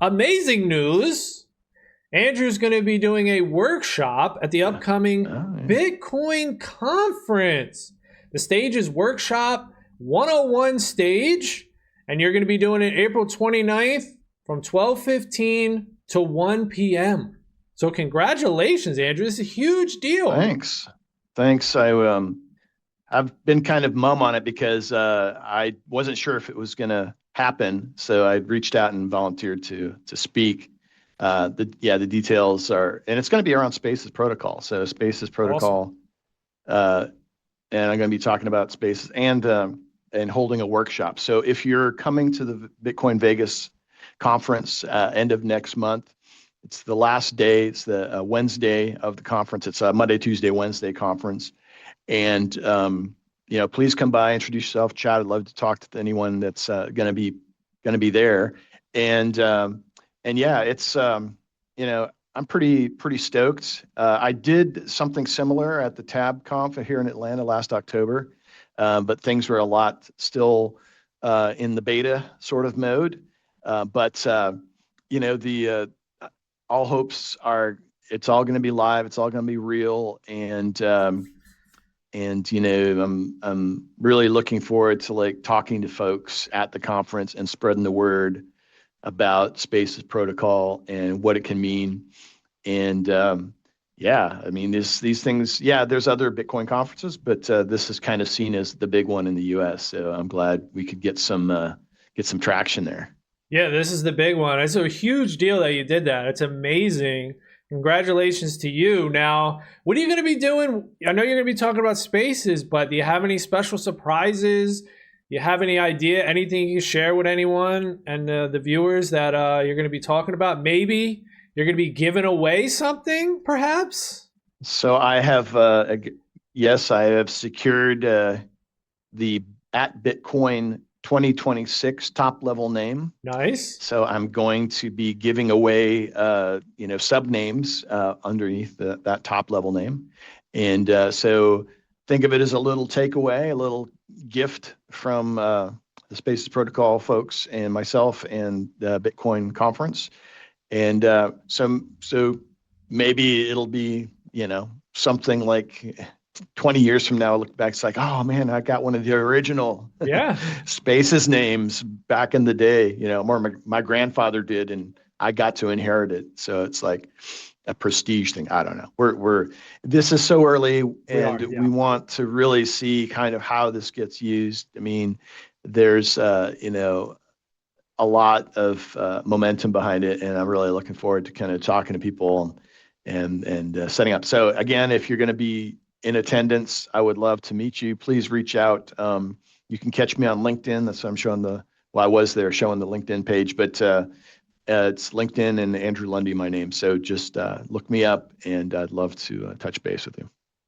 amazing news. Andrew's going to be doing a workshop at the upcoming Bitcoin conference. The stage is Workshop 101 stage, and you're going to be doing it April 29th from 12:15 to 1 p.m. So congratulations, Andrew. This is a huge deal. Thanks. I've been kind of mum on it because I wasn't sure if it was going to happen. So I reached out and volunteered to speak. The details are, and it's going to be around Spaces protocol. So Spaces protocol, awesome. And I'm going to be talking about Spaces and holding a workshop. So if you're coming to the Bitcoin Vegas conference end of next month, it's the last day. It's the Wednesday of the conference. It's a Monday, Tuesday, Wednesday conference. And, please come by, introduce yourself, chat. I'd love to talk to anyone that's going to be there. And yeah, it's, I'm pretty stoked. I did something similar at the Tab Conf here in Atlanta last October, but things were a lot still in the beta sort of mode. All hopes are it's all going to be live. It's all going to be real. And I'm really looking forward to talking to folks at the conference and spreading the word about Spaces protocol and what it can mean. And these things, there's other Bitcoin conferences, but this is kind of seen as the big one in the US. So I'm glad we could get some traction there. Yeah, this is the big one. It's a huge deal that you did that. It's amazing. Congratulations to you. Now, what are you going to be doing? I know you're going to be talking about Spaces, but do you have any special surprises? Do you have any idea, anything you can share with anyone and the viewers that you're going to be talking about? Maybe you're going to be giving away something, perhaps? So I have, I have secured the @Bitcoin 2026 top level name. Nice. So I'm going to be giving away, sub names underneath that top level name. And so think of it as a little takeaway, a little gift from the Spaces protocol folks and myself and the Bitcoin conference. And so maybe it'll be, something like 20 years from now, I look back, it's like, oh man, I got one of the original Spaces names back in the day, more my grandfather did, and I got to inherit it. So it's like a prestige thing. I don't know. This is so early, and we want to really see kind of how this gets used. I mean, there's, a lot of momentum behind it, and I'm really looking forward to kind of talking to people and setting up. So again, if you're going to be in attendance, I would love to meet you. Please reach out. You can catch me on LinkedIn. That's what I'm showing I was there showing the LinkedIn page, but it's LinkedIn and Andrew Lunde, my name. So just look me up, and I'd love to touch base with you.